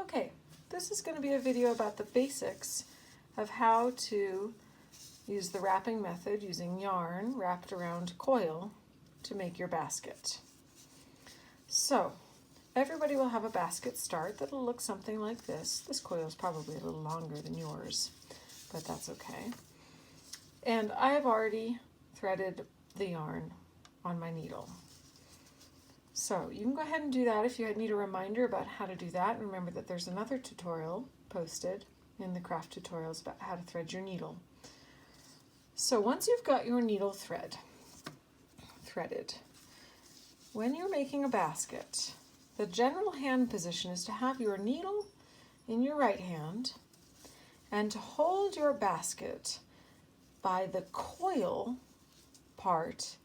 Okay, this is going to be a video about the basics of how to use the wrapping method using yarn wrapped around coil to make your basket. So, everybody will have a basket start that'll look something like this. This coil is probably a little longer than yours, but that's okay. And I have already threaded the yarn on my needle. So you can go ahead and do that if you need a reminder about how to do that. And remember that there's another tutorial posted in the craft tutorials about how to thread your needle. So once you've got your needle threaded, when you're making a basket, the general hand position is to have your needle in your right hand and to hold your basket by the coil part,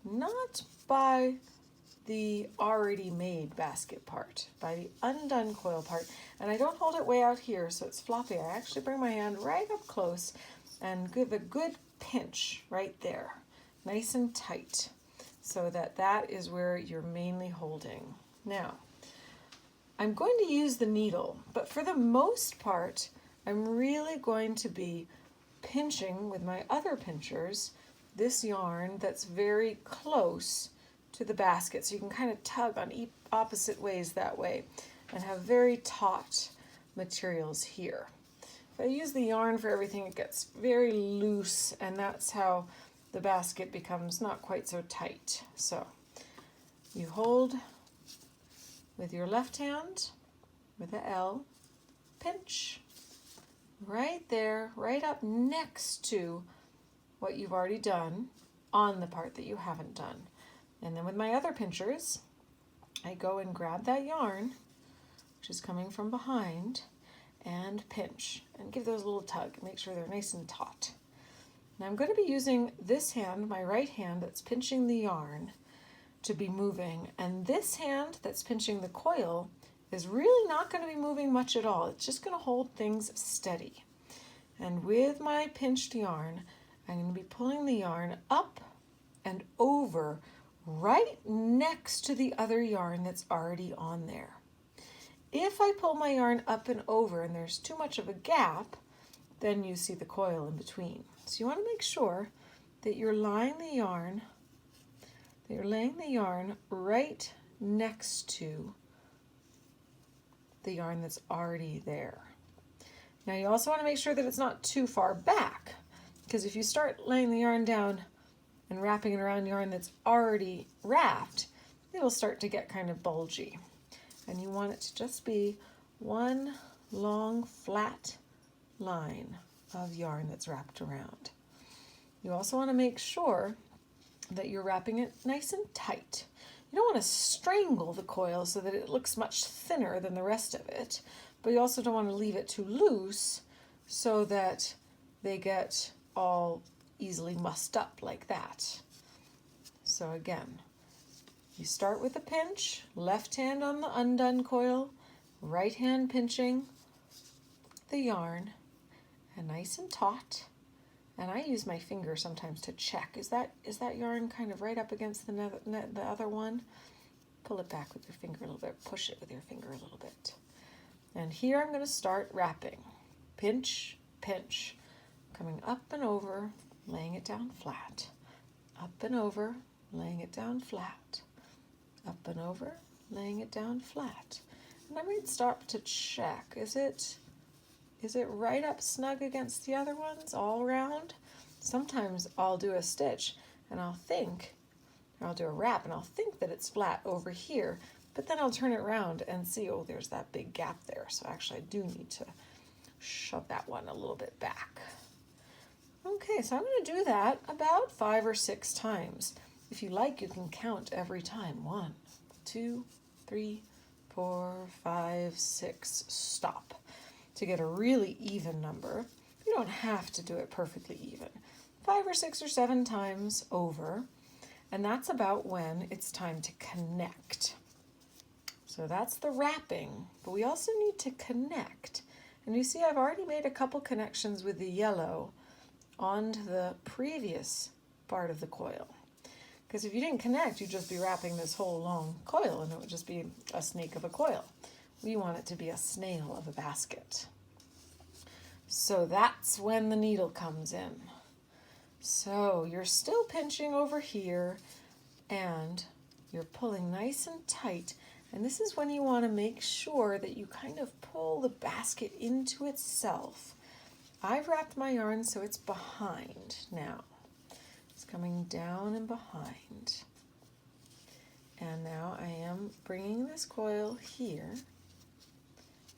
not by the already made basket part, by the undone coil part. And I don't hold it way out here so it's floppy. I actually bring my hand right up close and give a good pinch right there, nice and tight, so that is where you're mainly holding. Now, I'm going to use the needle, but for the most part, I'm really going to be pinching with my other pinchers this yarn that's very close to the basket, so you can kind of tug on opposite ways that way and have very taut materials here. If I use the yarn for everything, it gets very loose, and that's how the basket becomes not quite so tight. So you hold with your left hand with a L, pinch right there, right up next to what you've already done on the part that you haven't done. And then with my other pinchers, I go and grab that yarn, which is coming from behind, and pinch and give those a little tug. Make sure they're nice and taut. Now I'm going to be using this hand, my right hand that's pinching the yarn, to be moving, and this hand that's pinching the coil is really not going to be moving much at all. It's just going to hold things steady. And with my pinched yarn, I'm going to be pulling the yarn up and over right next to the other yarn that's already on there. If I pull my yarn up and over and there's too much of a gap, then you see the coil in between. So you want to make sure that you're laying the yarn right next to the yarn that's already there. Now you also want to make sure that it's not too far back, because if you start laying the yarn down and wrapping it around yarn that's already wrapped, it'll start to get kind of bulgy. And you want it to just be one long flat line of yarn that's wrapped around. You also want to make sure that you're wrapping it nice and tight. You don't want to strangle the coil so that it looks much thinner than the rest of it, but you also don't want to leave it too loose so that they get all easily mussed up like that. So again, you start with a pinch, left hand on the undone coil, right hand pinching the yarn, and nice and taut. And I use my finger sometimes to check, is that yarn kind of right up against the other one? Pull it back with your finger a little bit, push it with your finger a little bit. And here I'm going to start wrapping. Pinch, pinch, coming up and over, laying it down flat, up and over, laying it down flat, up and over, laying it down flat. And I might stop to check, is it right up snug against the other ones all around? Sometimes I'll do a stitch and I'll do a wrap and I'll think that it's flat over here, but then I'll turn it around and see, oh, there's that big gap there. So actually I do need to shove that one a little bit back. Okay, so I'm going to do that about 5 or 6 times. If you like, you can count every time. 1, 2, 3, 4, 5, 6, stop, to get a really even number. You don't have to do it perfectly even. 5 or 6 or 7 times over, and that's about when it's time to connect. So that's the wrapping, but we also need to connect. And you see I've already made a couple connections with the yellow onto the previous part of the coil. Because if you didn't connect, you'd just be wrapping this whole long coil and it would just be a snake of a coil. we want it to be a snail of a basket. So that's when the needle comes in. So you're still pinching over here and you're pulling nice and tight. And this is when you want to make sure that you kind of pull the basket into itself. I've wrapped my yarn so it's behind now. It's coming down and behind. And now I am bringing this coil here,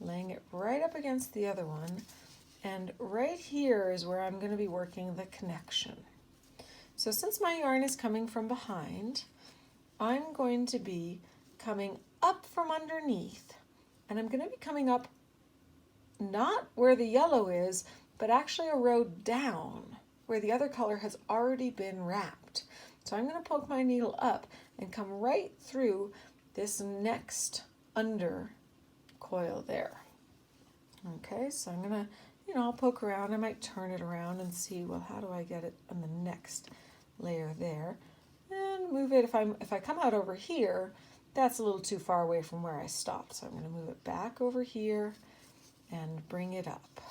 laying it right up against the other one. And right here is where I'm going to be working the connection. So since my yarn is coming from behind, I'm going to be coming up from underneath, and I'm going to be coming up not where the yellow is, but actually a row down where the other color has already been wrapped. So I'm going to poke my needle up and come right through this next under coil there. Okay, so I'm going to, I'll poke around. I might turn it around and see, well, how do I get it on the next layer there? And move it. If I come out over here, that's a little too far away from where I stopped. So I'm going to move it back over here and bring it up.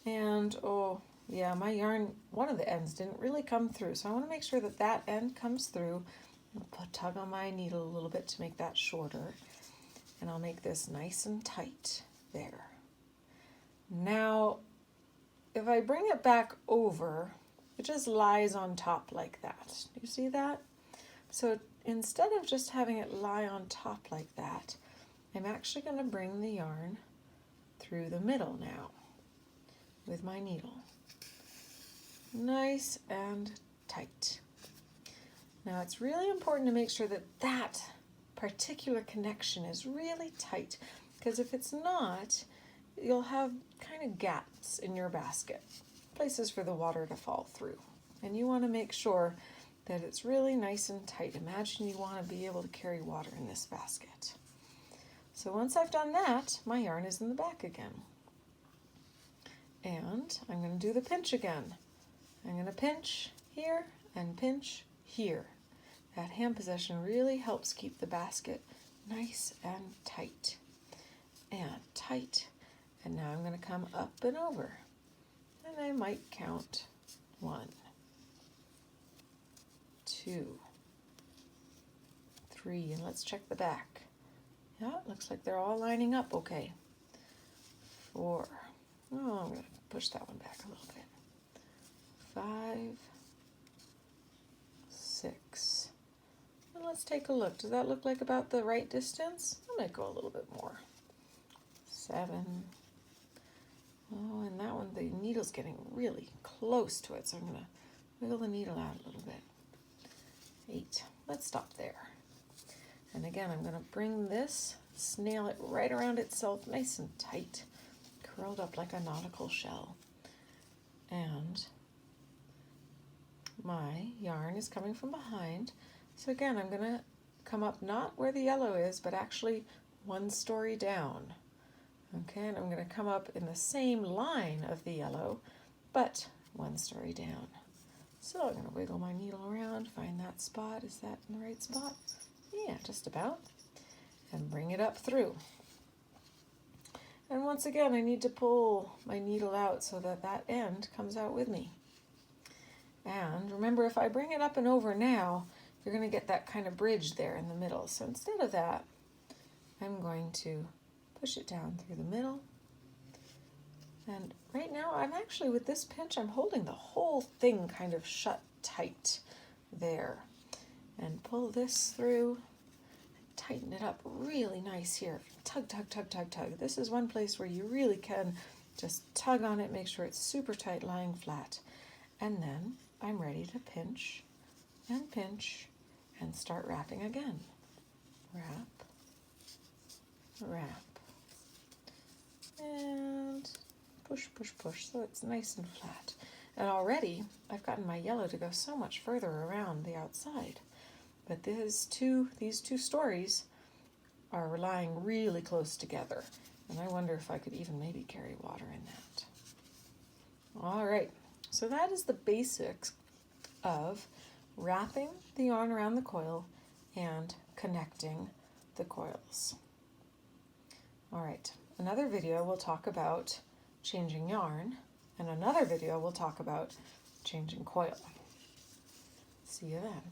And oh yeah, my yarn, one of the ends didn't really come through. So I want to make sure that that end comes through. I'll tug on my needle a little bit to make that shorter. And I'll make this nice and tight there. Now, if I bring it back over, it just lies on top like that. Do you see that? So instead of just having it lie on top like that, I'm actually going to bring the yarn through the middle now with my needle. Nice and tight. Now it's really important to make sure that that particular connection is really tight, because if it's not, you'll have kind of gaps in your basket, places for the water to fall through. And you want to make sure that it's really nice and tight. Imagine you want to be able to carry water in this basket. So once I've done that, my yarn is in the back again. And I'm going to do the pinch again. I'm going to pinch here and pinch here. That hand position really helps keep the basket nice and tight. And tight. And now I'm going to come up and over. And I might count 1, 2, 3, and let's check the back. Yeah, it looks like they're all lining up okay. 4. Oh, I'm going to push that one back a little bit. 5, 6. And let's take a look. Does that look like about the right distance? I might go a little bit more. 7. Oh, and that one, the needle's getting really close to it, so I'm going to wiggle the needle out a little bit. 8. Let's stop there. And again, I'm going to bring this, snail it right around itself, nice and tight, curled up like a nautical shell. And my yarn is coming from behind. So again, I'm going to come up not where the yellow is, but actually 1 story down. Okay, and I'm going to come up in the same line of the yellow, but 1 story down. So I'm going to wiggle my needle around, find that spot. Is that in the right spot? Yeah, just about. And bring it up through. And once again, I need to pull my needle out so that that end comes out with me. And remember, if I bring it up and over now, you're going to get that kind of bridge there in the middle. So instead of that, I'm going to push it down through the middle. And right now, I'm actually, with this pinch, I'm holding the whole thing kind of shut tight there. And pull this through, tighten it up really nice here. Tug, tug, tug, tug, tug. This is one place where you really can just tug on it, make sure it's super tight, lying flat. And then I'm ready to pinch, and start wrapping again. Wrap, wrap, and push, push, push, so it's nice and flat. And already I've gotten my yellow to go so much further around the outside. But these two stories are lying really close together. And I wonder if I could even maybe carry water in that. All right, so that is the basics of wrapping the yarn around the coil and connecting the coils. All right, another video we'll talk about changing yarn, and another video we'll talk about changing coil. See you then.